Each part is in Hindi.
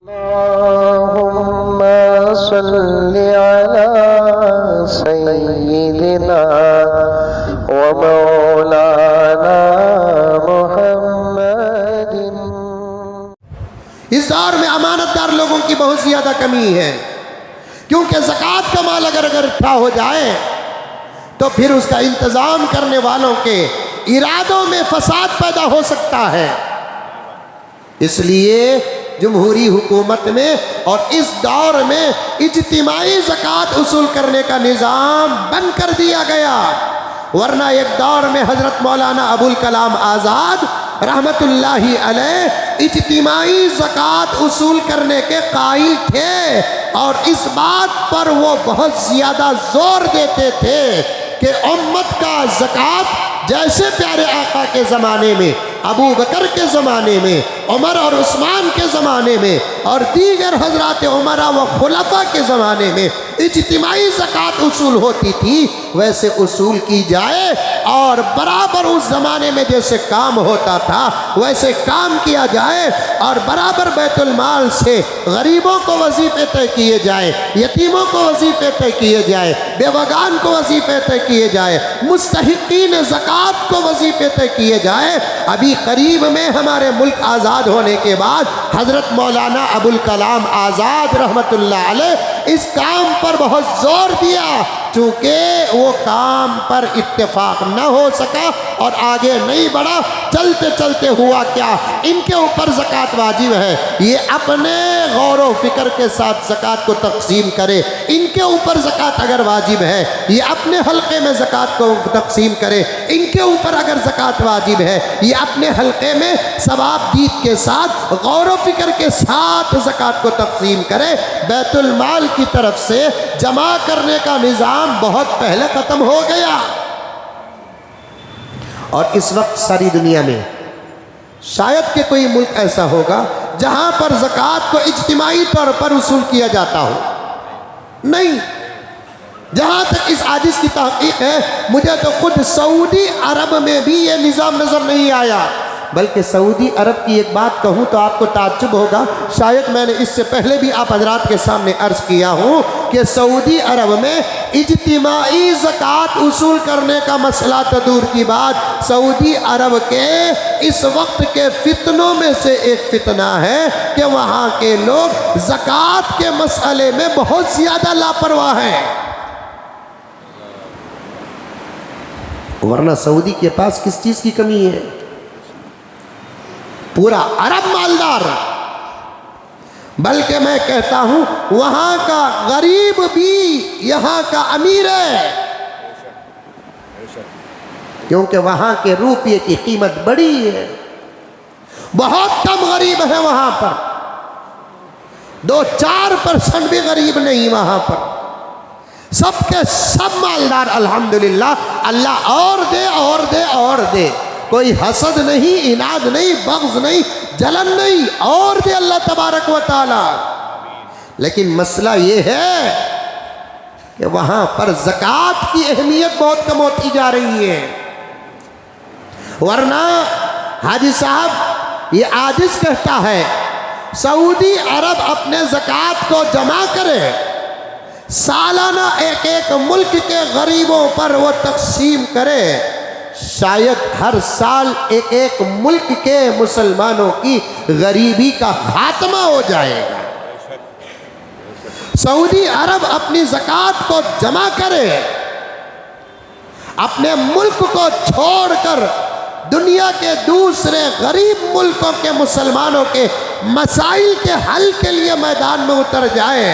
अल्लाहुम्मा सल्लि अला सय्यिदिना व मौलाना मुहम्मदिन। इस दौर में अमानतदार लोगों की बहुत ज़्यादा कमी है, क्योंकि ज़कात का माल अगर इकट्ठा हो जाए तो फिर उसका इंतज़ाम करने वालों के इरादों में फसाद पैदा हो सकता है। इसलिए जमहूरी हुकूमत में और इस दौर में इज्तिमाई ज़कात उसूल करने का निज़ाम बंद कर दिया गया। वरना एक दौर में हज़रत मौलाना अबुल कलाम आज़ाद रहमतुल्लाहि अलैह इज्तिमाई ज़कात उसूल करने के कायल थे, और इस बात पर वो बहुत ज़्यादा ज़ोर देते थे कि उम्मत का ज़कात जैसे प्यारे आका के ज़माने में, अबू बकर के ज़माने में, उमर और उस्मान के ज़माने में और दीगर हज़रात उमरा व खुलफा के ज़माने में इज्तिमाई ज़कात उसूल होती थी, वैसे उसूल की जाए और बराबर उस ज़माने में जैसे काम होता था वैसे काम किया जाए, और बराबर बैतुल माल से गरीबों को वजीफ़े तय किए जाए, यतीमों को वजीफ़े तय किए जाए, बेवगान को वजीफ़े तय किए जाए, मुस्तहिक़ीन ज़कात को वजीफ़े तय किए जाए। अभी करीब में हमारे मुल्क आज़ाद होने के बाद हज़रत मौलाना अबुल कलाम आज़ाद रहमतुल्लाह अलैह इस काम पर बहुत ज़ोर दिया, चूँकि वो काम पर इत्तेफाक न हो सका और आगे नहीं बढ़ा। चलते चलते हुआ क्या, इनके ऊपर ज़कात वाजिब है, ये अपने गौर व फिक्र के साथ ज़कात को तक़सीम करे। इनके ऊपर ज़कात अगर वाजिब है, ये अपने हल्के में ज़कात को तक़सीम करे। इनके ऊपर अगर ज़कात वाजिब है, ये अपने हल्के में सवाब दीद के साथ गौर व फिक्र के साथ ज़कात को तक़सीम करे। बैतुल माल की तरफ से जमा करने का निज़ाम बहुत पहले ख़त्म हो गया, और इस वक्त सारी दुनिया में शायद कि कोई मुल्क ऐसा होगा जहां पर ज़कात को इज्तिमाई तौर पर उसूल किया जाता हो। नहीं, जहां तक इस आजिज़ की तहक़ीक़ है, मुझे तो खुद सऊदी अरब में भी ये निज़ाम नज़र नहीं आया। बल्कि सऊदी अरब की एक बात कहूँ तो आपको ताज्जुब होगा, शायद मैंने इससे पहले भी आप हज़रात के सामने अर्ज़ किया हूँ कि सऊदी अरब में इज्तिमाई ज़कात उसूल करने का मसला तो दूर की बात, सऊदी अरब के इस वक्त के फितनों में से एक फितना है कि वहाँ के लोग ज़कात के मसले में बहुत ज़्यादा लापरवाह हैं। वरना सऊदी के पास किस चीज़ की कमी है? पूरा अरब मालदार, बल्कि मैं कहता हूं वहां का गरीब भी यहां का अमीर है, क्योंकि वहां के रुपये की कीमत बड़ी है। बहुत कम गरीब है वहां पर, 2-4% भी गरीब नहीं वहां पर, सबके सब मालदार अल्हम्दुलिल्लाह। अल्लाह और दे और दे और दे, कोई हसद नहीं, इनाद नहीं, बग़्ज़ नहीं, जलन नहीं, और दे अल्लाह तबारक व तआला। लेकिन मसला ये है कि वहाँ पर ज़कात की अहमियत बहुत कम होती जा रही है। वरना हाजी साहब ये आजिज़ कहता है सऊदी अरब अपने ज़कात को जमा करे, सालाना एक एक मुल्क के गरीबों पर वो तक़सीम करे, शायद हर साल एक एक मुल्क के मुसलमानों की गरीबी का खात्मा हो जाएगा। सऊदी अरब अपनी ज़कात को जमा करे, अपने मुल्क को छोड़कर दुनिया के दूसरे गरीब मुल्कों के मुसलमानों के मसाइल के हल के लिए मैदान में उतर जाए,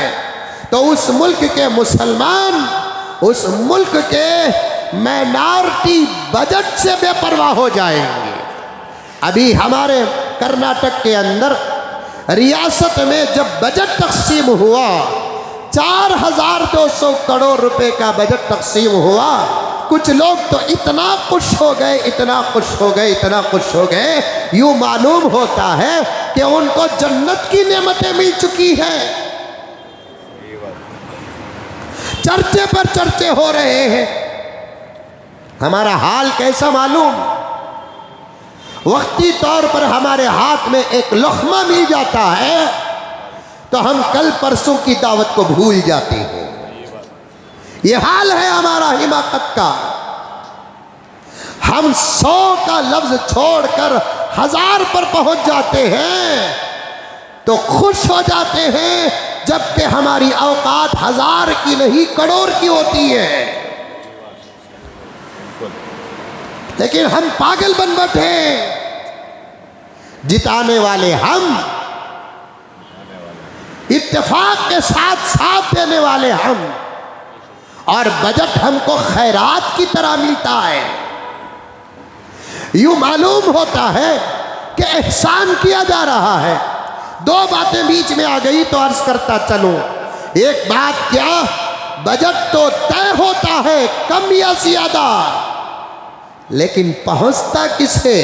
तो उस मुल्क के मुसलमान उस मुल्क के माइनॉरिटी बजट से बेपरवाह हो जाएंगे। अभी हमारे कर्नाटक के अंदर रियासत में जब बजट तक़सीम हुआ, 4200 करोड़ रुपए का बजट तक़सीम हुआ, कुछ लोग तो इतना खुश हो गए, इतना खुश हो गए, इतना खुश हो गए, यूँ मालूम होता है कि उनको जन्नत की नेमतें मिल चुकी हैं। चर्चे पर चर्चे हो रहे हैं। हमारा हाल कैसा मालूम? वक्ती तौर पर हमारे हाथ में एक लुक़मा मिल जाता है, तो हम कल परसों की दावत को भूल जाते हैं। ये हाल है हमारा हिमाकत का। हम 100 का लफ्ज छोड़कर 1000 पर पहुंच जाते हैं तो खुश हो जाते हैं, जबकि हमारी औकात 1000 की नहीं करोड़ की होती है। लेकिन हम पागल बन बैठे, जिताने वाले हम, इत्तेफाक के साथ साथ देने वाले हम, और बजट हमको खैरात की तरह मिलता है। यूं मालूम होता है कि एहसान किया जा रहा है। 2 बातें बीच में आ गई तो अर्ज करता चलूं। एक बात क्या, बजट तो तय होता है कम या ज्यादा, लेकिन पहुंचता किसे,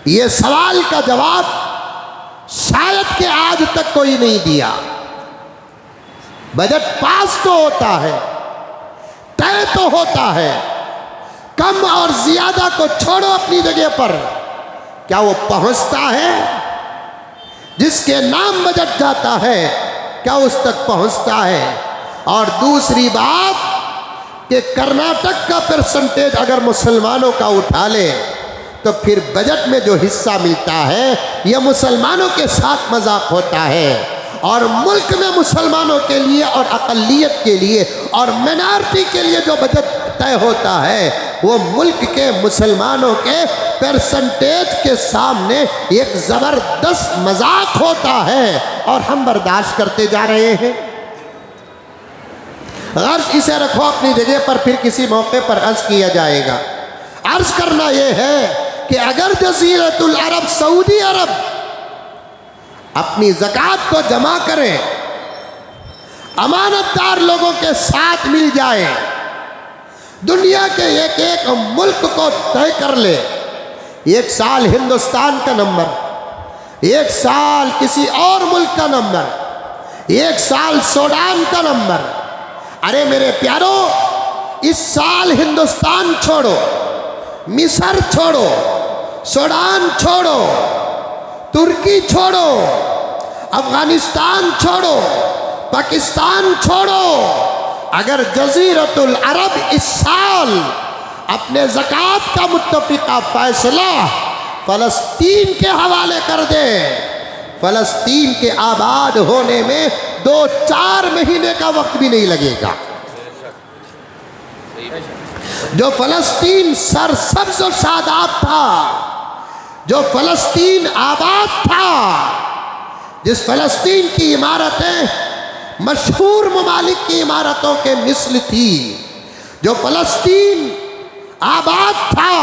यह सवाल का जवाब शायद कि आज तक कोई नहीं दिया। बजट पास तो होता है, तय तो होता है, कम और ज्यादा को छोड़ो अपनी जगह पर, क्या वो पहुंचता है? जिसके नाम बजट जाता है क्या उस तक पहुंचता है? और दूसरी बात कि कर्नाटक का परसेंटेज अगर मुसलमानों का उठा ले तो फिर बजट में जो हिस्सा मिलता है यह मुसलमानों के साथ मजाक होता है। और मुल्क में मुसलमानों के लिए और अक़लियत के लिए और मिनॉरिटी के लिए जो बजट तय होता है वो मुल्क के मुसलमानों के परसेंटेज के सामने एक ज़बरदस्त मजाक होता है, और हम बर्दाश्त करते जा रहे हैं। अर्ज इसे रखो अपनी जगह पर, फिर किसी मौके पर अर्ज किया जाएगा। अर्ज करना यह है कि अगर जज़ीरतुल अरब, सऊदी अरब अपनी ज़कात को जमा करें, अमानतदार लोगों के साथ मिल जाए, दुनिया के एक एक मुल्क को तय कर ले, एक साल हिंदुस्तान का नंबर, एक साल किसी और मुल्क का नंबर, एक साल सूडान का नंबर। अरे मेरे प्यारो, इस साल हिंदुस्तान छोड़ो, मिस्र छोड़ो, सूडान छोड़ो, तुर्की छोड़ो, अफगानिस्तान छोड़ो, पाकिस्तान छोड़ो, अगर जज़ीरतुल अरब इस साल अपने ज़कात का मुत्तफ़िक़ा फ़ैसला फ़लस्तीन के हवाले कर दे, फ़लस्तीन के आबाद होने में 2-4 महीने का वक्त भी नहीं लगेगा। जो फ़लस्तीन सरसब्ज़ और शादाब था, जो फ़लस्तीन आबाद था, जिस फ़लस्तीन की इमारतें मशहूर ममालिक की इमारतों के मिसल थी, जो फ़लस्तीन आबाद था,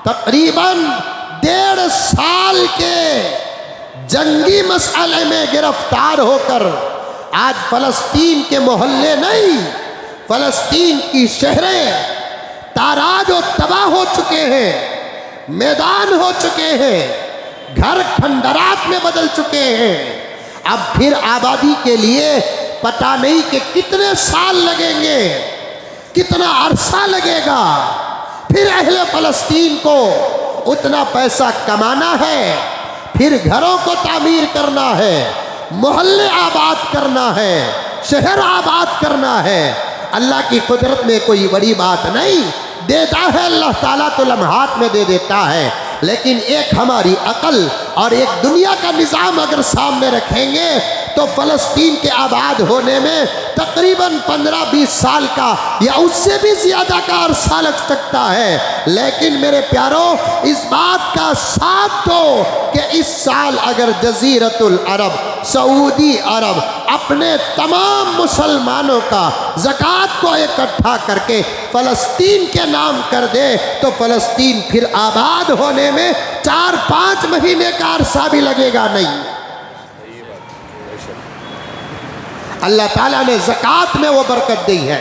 तकरीबन 1.5 साल के जंगी मसले में गिरफ्तार होकर आज फ़लस्तीन के मोहल्ले नहीं, फ़लस्तीन की शहरें ताराज और तबाह हो चुके हैं, मैदान हो चुके हैं, घर खंडरात में बदल चुके हैं। अब फिर आबादी के लिए पता नहीं कि कितने साल लगेंगे, कितना अरसा लगेगा। फिर अहले फ़लस्तीन को उतना पैसा कमाना है, फिर घरों को तामीर करना है, मोहल्ले आबाद करना है, शहर आबाद करना है। अल्लाह की कुदरत में कोई बड़ी बात नहीं, देता है अल्लाह ताला तो लम्हात में दे देता है, लेकिन एक हमारी अकल और एक दुनिया का निज़ाम अगर सामने रखेंगे तो फ़लस्तीन के आबाद होने में तकरीबन 15-20 साल का या उससे भी ज़्यादा का अरसा लग सकता है। लेकिन मेरे प्यारों, इस बात का साथ दो कि इस साल अगर जज़ीरतुल अरब, सऊदी अरब अपने तमाम मुसलमानों का ज़कात को इकट्ठा करके फ़लस्तीन के नाम कर दे तो फ़लस्तीन फिर आबाद होने में 4-5 महीने का अरसा भी लगेगा नहीं। अल्लाह ताला ने ज़कात में वो बरकत दी है।